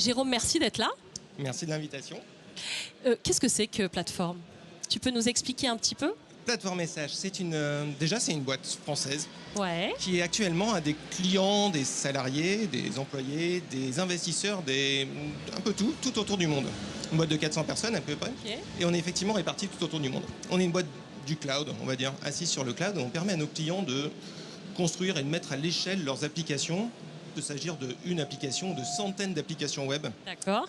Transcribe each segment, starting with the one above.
Jérôme, merci d'être là. Merci de l'invitation. Qu'est-ce que c'est que Plateforme? Tu peux nous expliquer un petit peu? Plateforme SH, déjà c'est une boîte française Ouais. qui actuellement a des clients, des salariés, des employés, des investisseurs, un peu tout autour du monde. Une boîte de 400 personnes à peu près. Okay. Et on est effectivement répartis tout autour du monde. On est une boîte du cloud, on va dire, assise sur le cloud. On permet à nos clients de construire et de mettre à l'échelle leurs applications. Il peut s'agir d'une application ou de centaines d'applications web. D'accord.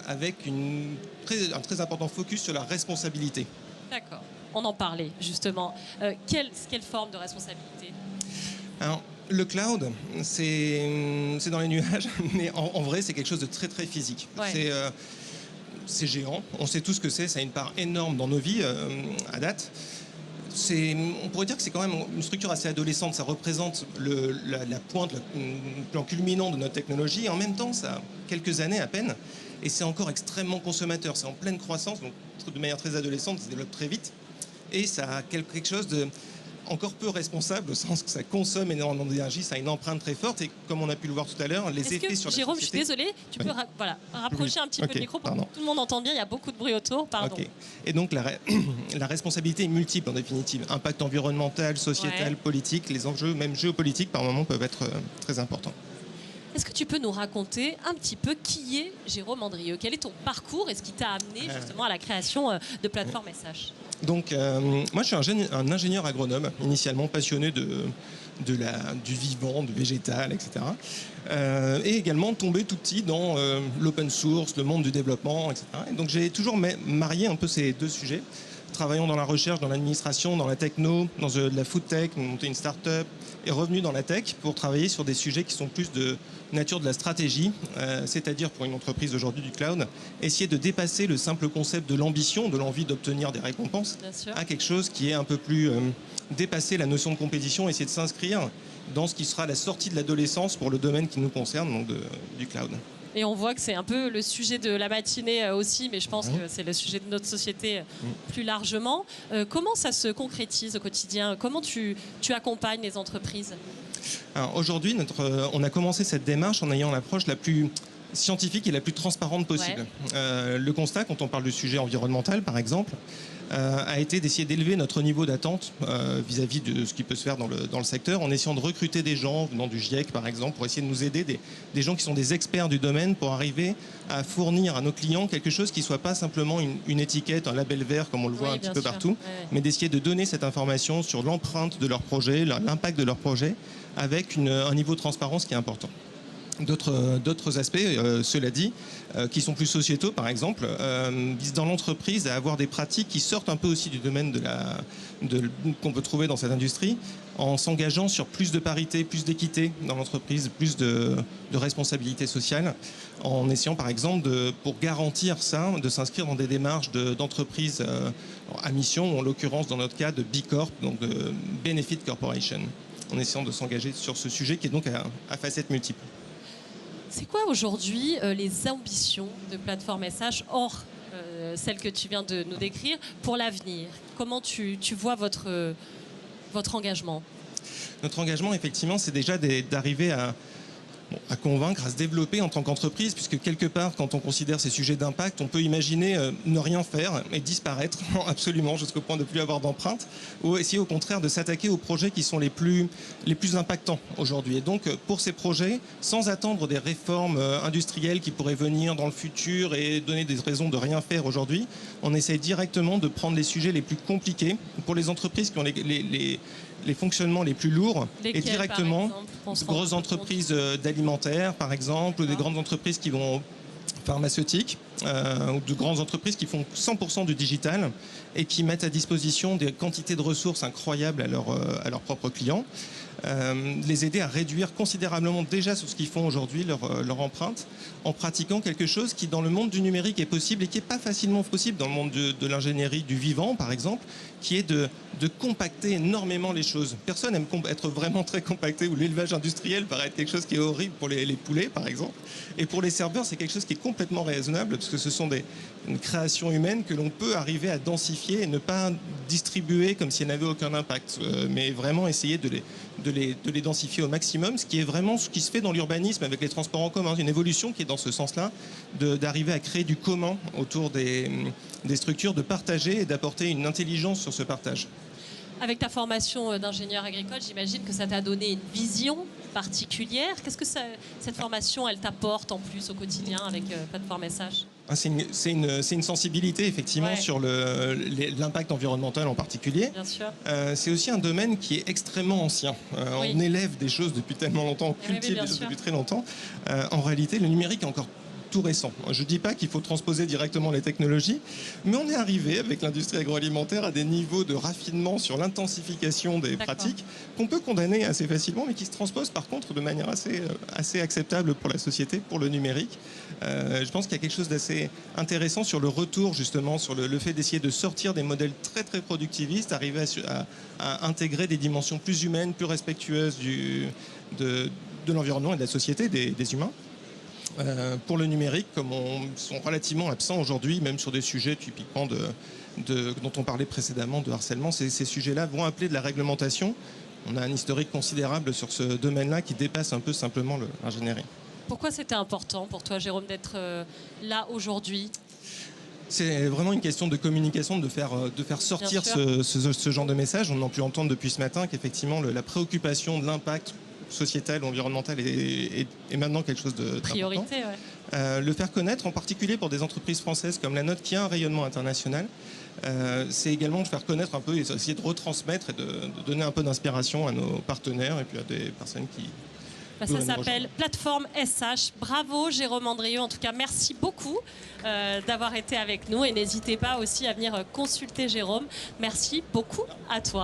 Avec un très important focus sur la responsabilité. D'accord. On en parlait justement. Quelle forme de responsabilité? Alors, le cloud, c'est dans les nuages, mais en vrai, c'est quelque chose de très très physique. Ouais. C'est géant. On sait tous ce que c'est. Ça a une part énorme dans nos vies à date. On pourrait dire que c'est quand même une structure assez adolescente. Ça représente la pointe, le plan culminant de notre technologie. Et en même temps, ça a quelques années à peine. Et c'est encore extrêmement consommateur. C'est en pleine croissance, donc de manière très adolescente, ça se développe très vite. Et ça a quelque chose de encore peu responsable, au sens que ça consomme énormément d'énergie, ça a une empreinte très forte. Et comme on a pu le voir tout à l'heure, les effets sur la Jérôme, société... je suis désolée, tu peux rapprocher un petit peu le micro pour que tout le monde entende bien. Il y a beaucoup de bruit autour, pardon. Okay. Et donc la responsabilité est multiple en définitive. Impact environnemental, sociétal, politique, les enjeux, même géopolitiques, par moments, peuvent être très importants. Est-ce que tu peux nous raconter un petit peu qui est Jérôme Andrieux? Quel est ton parcours et ce qui t'a amené justement à la création de Plateforme SH? Donc, moi, je suis un ingénieur agronome, initialement passionné du vivant, du végétal, etc. Et également tombé tout petit dans l'open source, le monde du développement, etc. Et donc, j'ai toujours marié un peu ces deux sujets. Travaillant dans la recherche, dans l'administration, dans la techno, dans de la food tech, monter une start-up, et revenu dans la tech pour travailler sur des sujets qui sont plus de nature de la stratégie, c'est-à-dire pour une entreprise aujourd'hui du cloud, essayer de dépasser le simple concept de l'ambition, de l'envie d'obtenir des récompenses, à quelque chose qui est un peu plus dépasser la notion de compétition, essayer de s'inscrire dans ce qui sera la sortie de l'adolescence pour le domaine qui nous concerne, donc du cloud. Et on voit que c'est un peu le sujet de la matinée aussi, mais je pense que c'est le sujet de notre société plus largement. Comment ça se concrétise au quotidien? Comment tu accompagnes les entreprises? Alors aujourd'hui, on a commencé cette démarche en ayant l'approche la plus scientifique et la plus transparente possible. Ouais. Le constat, quand on parle du sujet environnemental, par exemple, a été d'essayer d'élever notre niveau d'attente vis-à-vis de ce qui peut se faire dans le secteur, en essayant de recruter des gens venant du GIEC, par exemple, pour essayer de nous aider, des gens qui sont des experts du domaine, pour arriver à fournir à nos clients quelque chose qui ne soit pas simplement une étiquette, un label vert, comme on le voit un petit peu partout, mais d'essayer de donner cette information sur l'empreinte de leur projet, l'impact de leur projet, avec un niveau de transparence qui est important. D'autres aspects, cela dit, qui sont plus sociétaux, par exemple, visent dans l'entreprise à avoir des pratiques qui sortent un peu aussi du domaine qu'on peut trouver dans cette industrie, en s'engageant sur plus de parité, plus d'équité dans l'entreprise, plus de responsabilité sociale, en essayant, par exemple, pour garantir ça, de s'inscrire dans des démarches d'entreprises à mission, en l'occurrence, dans notre cas, de B Corp, donc de Benefit Corporation, en essayant de s'engager sur ce sujet qui est donc à facettes multiples. C'est quoi aujourd'hui les ambitions de Plateforme SH hors celles que tu viens de nous décrire pour l'avenir? Comment tu vois votre engagement? Notre engagement, effectivement, c'est déjà d'arriver à convaincre, à se développer en tant qu'entreprise, puisque quelque part, quand on considère ces sujets d'impact, on peut imaginer ne rien faire et disparaître absolument jusqu'au point de ne plus avoir d'empreinte, ou essayer au contraire de s'attaquer aux projets qui sont les plus impactants aujourd'hui. Et donc, pour ces projets, sans attendre des réformes industrielles qui pourraient venir dans le futur et donner des raisons de rien faire aujourd'hui, on essaye directement de prendre les sujets les plus compliqués pour les entreprises qui ont les fonctionnements les plus lourds. Lesquels, et directement, de grosses entreprises d'alimentaire, par exemple, ou des grandes entreprises qui vont pharmaceutiques, ou de grandes entreprises qui font 100% du digital et qui mettent à disposition des quantités de ressources incroyables à leurs propres clients. Les aider à réduire considérablement déjà sur ce qu'ils font aujourd'hui leur empreinte, en pratiquant quelque chose qui dans le monde du numérique est possible et qui n'est pas facilement possible dans le monde de l'ingénierie du vivant, par exemple, qui est de compacter énormément les choses. Personne n'aime être vraiment très compacté, ou l'élevage industriel paraît être quelque chose qui est horrible pour les poulets, par exemple. Et pour les serveurs, c'est quelque chose qui est complètement raisonnable, parce que ce sont une création humaine que l'on peut arriver à densifier et ne pas distribuer comme si elles n'avaient aucun impact, mais vraiment essayer de les densifier au maximum, ce qui est vraiment ce qui se fait dans l'urbanisme avec les transports en commun. Une évolution qui est dans ce sens-là, d'arriver à créer du commun autour des structures, de partager et d'apporter une intelligence sur ce partage. Avec ta formation d'ingénieur agricole, j'imagine que ça t'a donné une vision particulière. Qu'est-ce que cette formation, elle t'apporte en plus au quotidien avec Plateforme SH ? C'est une sensibilité effectivement sur l'impact environnemental en particulier. Bien sûr. C'est aussi un domaine qui est extrêmement ancien. On élève des choses depuis tellement longtemps, on cultive des choses depuis très longtemps. En réalité, le numérique est encore tout récent. Je ne dis pas qu'il faut transposer directement les technologies, mais on est arrivé avec l'industrie agroalimentaire à des niveaux de raffinement sur l'intensification des pratiques qu'on peut condamner assez facilement, mais qui se transposent par contre de manière assez acceptable pour la société, pour le numérique. Je pense qu'il y a quelque chose d'assez intéressant sur le retour, justement, sur le fait d'essayer de sortir des modèles très très productivistes, arriver à intégrer des dimensions plus humaines, plus respectueuses de l'environnement et de la société, des humains. Pour le numérique, comme sont relativement absents aujourd'hui, même sur des sujets typiquement dont on parlait précédemment, de harcèlement, ces sujets-là vont appeler de la réglementation. On a un historique considérable sur ce domaine-là qui dépasse un peu simplement l'ingénierie. Pourquoi c'était important pour toi, Jérôme, d'être là aujourd'hui ? C'est vraiment une question de communication, de faire sortir ce genre de message. On a pu entendre depuis ce matin qu'effectivement la préoccupation de l'impact sociétal ou environnemental est maintenant quelque chose de priorité. Le faire connaître, en particulier pour des entreprises françaises comme la nôtre qui a un rayonnement international, c'est également de faire connaître un peu, essayer de retransmettre et de donner un peu d'inspiration à nos partenaires et puis à des personnes qui... Ça s'appelle Plateforme SH. Bravo Jérôme Andrieux. En tout cas, merci beaucoup d'avoir été avec nous et n'hésitez pas aussi à venir consulter Jérôme. Merci beaucoup à toi.